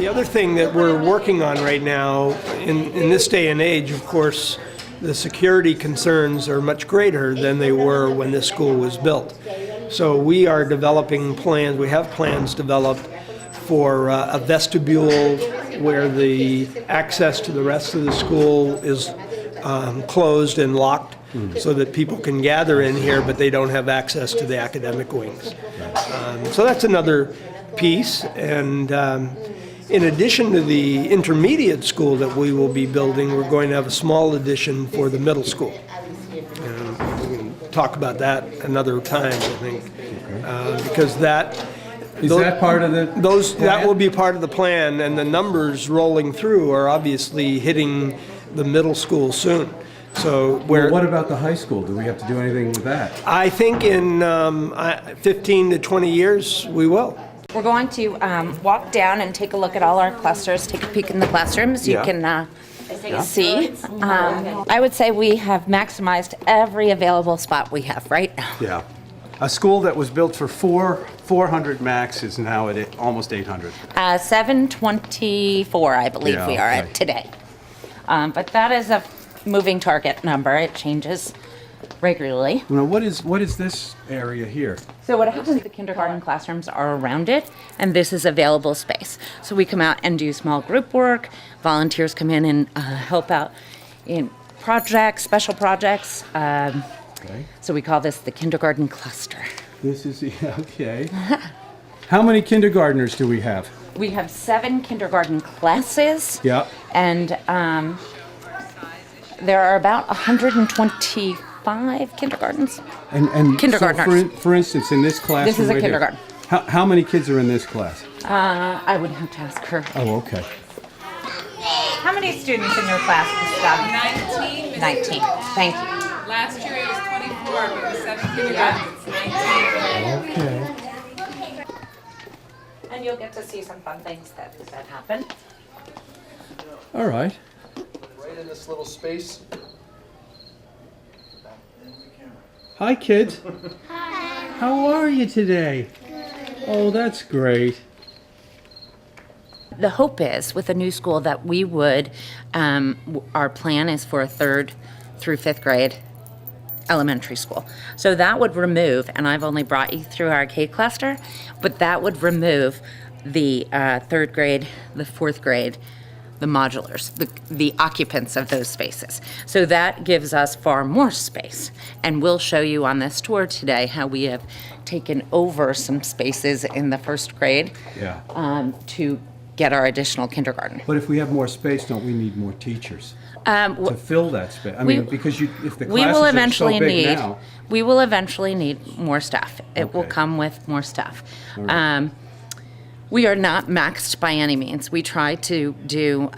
The other thing that we're working on right now, in this day and age, of course, the security concerns are much greater than they were when this school was built. So we are developing plans, we have plans developed for a vestibule where the access to the rest of the school is closed and locked so that people can gather in here, but they don't have access to the academic wings. So that's another piece. And in addition to the intermediate school that we will be building, we're going to have a small addition for the middle school. We can talk about that another time, I think, because that... Is that part of the plan? That will be part of the plan, and the numbers rolling through are obviously hitting the middle school soon. So What about the high school? Do we have to do anything with that? I think in 15 to 20 years, we will. We're going to walk down and take a look at all our clusters, take a peek in the classrooms. You can see. I would say we have maximized every available spot we have right now. Yeah. A school that was built for 400 max is now at almost 800. 724, I believe Yeah, we are okay. at today. But that is a moving target number. It changes regularly. Now, what is this area here? So what happens, the kindergarten classrooms are around it, and this is available space. So we come out and do small group work. Volunteers come in and help out in projects, special projects. Okay. So we call this the kindergarten cluster. This is, okay. How many kindergartners do we have? We have 7 kindergarten classes. Yeah. And there are about 125 kindergartens. And Kindergartners. So for instance, in this class, This is a kindergarten. How many kids are in this class? I would have to ask her. Oh, okay. How many students in your class, Gustav? 19. 19. Thank you. Last year it was 24, but with 7 kindergartens, it's 19. Okay. And you'll get to see some fun things that happen. All right. Right in this little space. Hi, kids. Hi. How are you today? Good. Oh, that's great. The hope is with a new school that we would, our plan is for a 3rd through 5th grade elementary school. So that would remove, and I've only brought you through our K cluster, but that would remove the 3rd grade, the 4th grade, the modulars, the occupants of those spaces. So that gives us far more space. And we'll show you on this tour today how we have taken over some spaces in the 1st grade Yeah. to get our additional kindergarten. But if we have more space, don't we need more teachers to fill that space? I we- mean, because if the We classes will are eventually so big need. now, We will eventually need more staff. It will Okay. come with more staff. All right. We are not maxed by any means. We try to do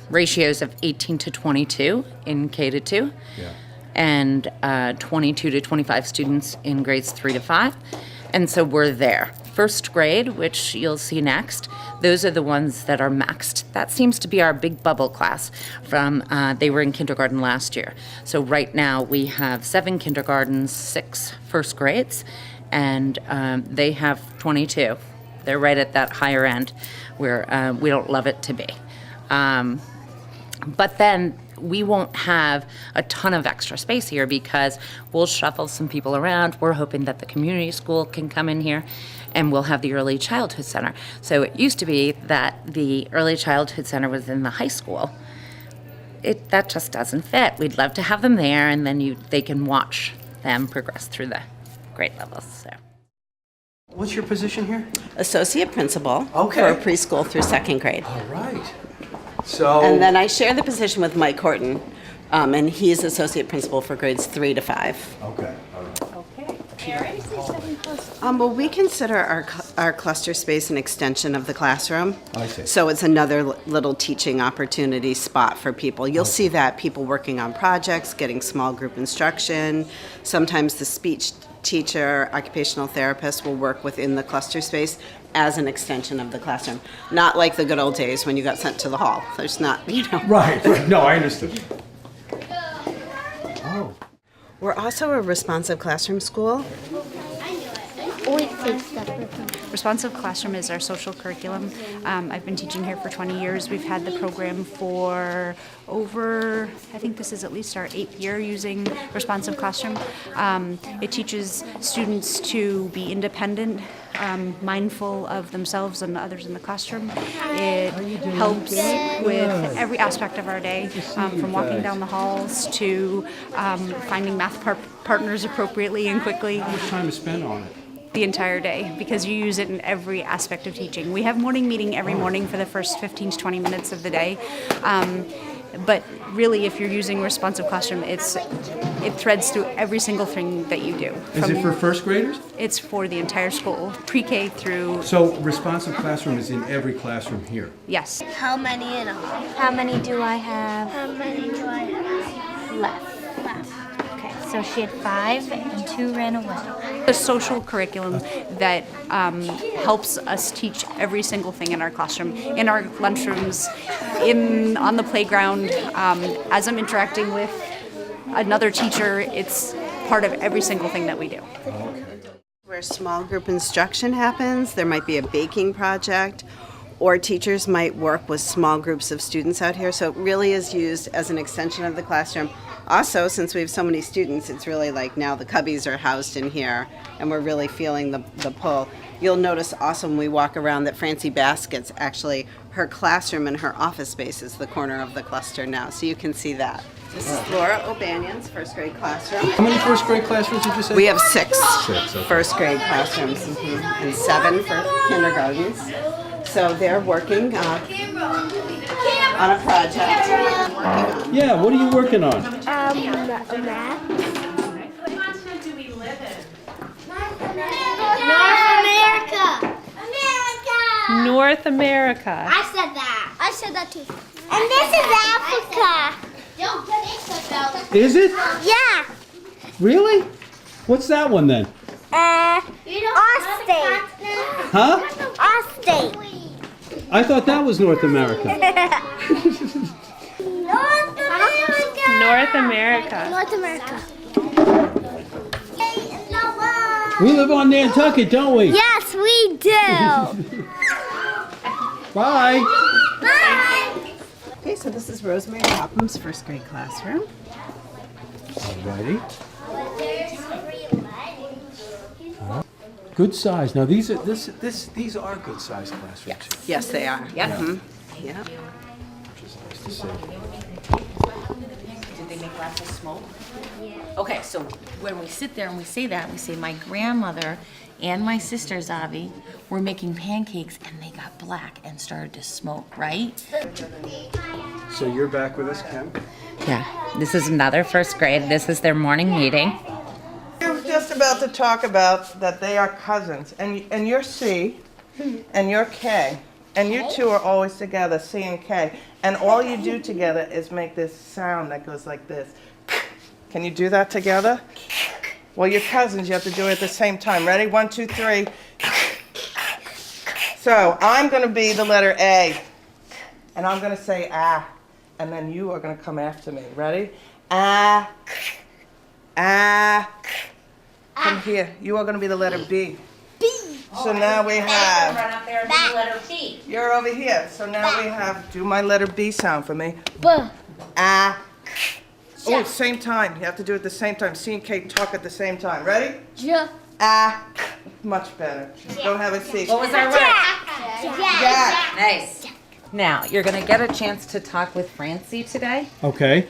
ratios of 18 to 22 in K to 2, Yeah. and 22 to 25 students in grades 3 to 5. And so we're there. 1st grade, which you'll see next, those are the ones that are maxed. That seems to be our big bubble class from, they were in kindergarten last year. So right now we have 7 kindergartens, 6 1st grades, and they have 22. They're right at that higher end where we don't love it to be. But then we won't have a ton of extra space here because we'll shuffle some people around. We're hoping that the community school can come in here, and we'll have the early childhood center. So it used to be that the early childhood center was in the high school. That just doesn't fit. We'd love to have them there, and then they can watch them progress through the grade levels. So. What's your position here? Associate principal Okay. for preschool through 2nd grade. All right. So... And then I share the position with Mike Horton, and he's associate principal for grades 3 to 5. Okay. Well, we consider our cluster space an extension of the classroom. I see. So it's another little teaching opportunity spot for people. You'll see that people working on projects, getting small group instruction. Sometimes the speech teacher, occupational therapist will work within the cluster space as an extension of the classroom. Not like the good old days when you got sent to the hall. There's not, Right. No, I understood. Oh. We're also a responsive classroom school. always take stuff with me. Responsive Classroom is our social curriculum. I've been teaching here for 20 years. We've had the program for over, I think this is at least our 8th year using Responsive Classroom. It teaches students to be independent, mindful of themselves and others in the classroom. It helps with every aspect of our day, from walking down the halls to finding math partners appropriately and quickly. How much time is spent on it? The entire day, because you use it in every aspect of teaching. We have morning meeting every morning for the first 15 to 20 minutes of the day. But really, if you're using Responsive Classroom, it threads through every single thing that you do. Is it for first graders? It's for the entire school, pre-K through, So Responsive Classroom is in every classroom here. yes. How many in all? How many do I have How many do I have left? left? Okay, so she had 5 and 2 ran away. A social curriculum that helps us teach every single thing in our classroom, in our lunchrooms, on the playground. As I'm interacting with another teacher, it's part of every single thing that we do. Where small group instruction happens, there might be a baking project, or teachers might work with small groups of students out here. So it really is used as an extension of the classroom. Also, since we have so many students, it's really like now the cubbies are housed in here, and we're really feeling the pull. You'll notice also when we walk around that Francie Baskett's actually, her classroom and her office space is the corner of the cluster now, so you can see that. This is Laura O'Banion's first grade classroom. How many first grade classrooms did you say? We have 6 okay. first grade classrooms and 7 for kindergartens. So they're working on a project. Yeah, what are you working on? Math. North America. I said that. I said that too. And this is Africa. Is it? Yeah. Really? What's that one then? Austin. Huh? Austin. I thought that was North America. North America. North America. North America. We live on Nantucket, don't we? Yes, we do. Bye. Bye. Okay, so this is Rosemary Popham's first grade classroom. Alrighty. Good size. Now these are these are good size classrooms. Yes, they are. Yep. Mhm. Yeah. Which is nice to see. Did they make lots of smoke? Okay, so when we sit there and we say that, we say my grandmother and my sister Zavi were making pancakes and they got black and started to smoke, right? So you're back with us, Kim? Yeah, this is another first grade. This is their morning meeting. You're just about to talk about that they are cousins, and you're C, and you're K, and you two are always together, C and K, and all you do together is make this sound that goes like this. Can you do that together? Well, you're cousins, you have to do it at the same time. Ready? 1, 2, 3. So I'm going to be the letter A, and I'm going to say ah, and then you are going to come after me. Ready? Ah. Ah. From here, you are going to be the letter B. B. So now we have. Run up there and do the letter B. You're over here. So now we have. Do my letter B sound for me. B. Ah. Oh, same time. You have to do it at the same time. C and K talk at the same time. Ready? J. Ah. Much better. Go have a seat. What was our word? Jack. Nice. Now, you're going to get a chance to talk with Francie today. Okay.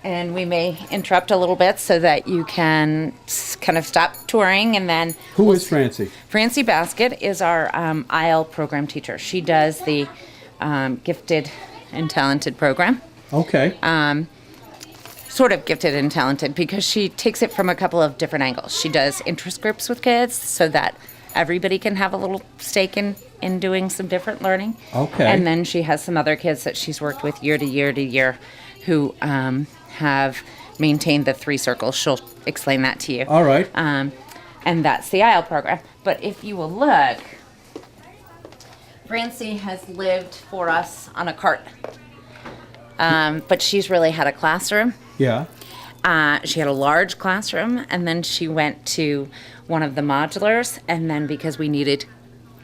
And we may interrupt a little bit so that you can kind of stop touring and then... Who is Francie? Francie Baskett is our IEL program teacher. She does the gifted and talented program. Okay. Sort of gifted and talented because she takes it from a couple of different angles. She does interest groups with kids so that everybody can have a little stake in doing some different learning. Okay. And then she has some other kids that she's worked with year to year to year who have maintained the 3 circles. She'll explain that to you. All right. And that's the IEL program. But if you will look, Francie has lived for us on a cart. But she's really had a classroom. Yeah. She had a large classroom, and then she went to one of the modulars, and then because we needed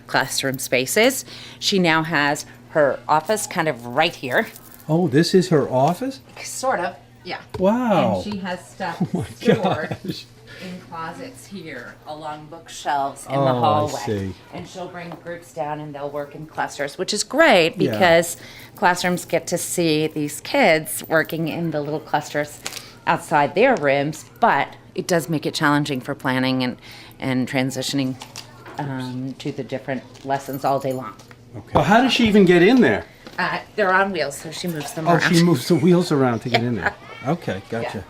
classroom spaces, she now has her office kind of right here. Oh, this is her office? Sort of, yeah. Wow. And she has stuff my stored gosh. in closets here, along bookshelves in Oh, the I hallway. see. And she'll bring groups down and they'll work in clusters, which is great Yeah. because classrooms get to see these kids working in the little clusters outside their rooms, but it does make it challenging for planning and transitioning to the different lessons all day long. Well, how does she even get in there? They're on wheels, so she moves them Oh, around. she moves the wheels around to get in there. Okay, gotcha.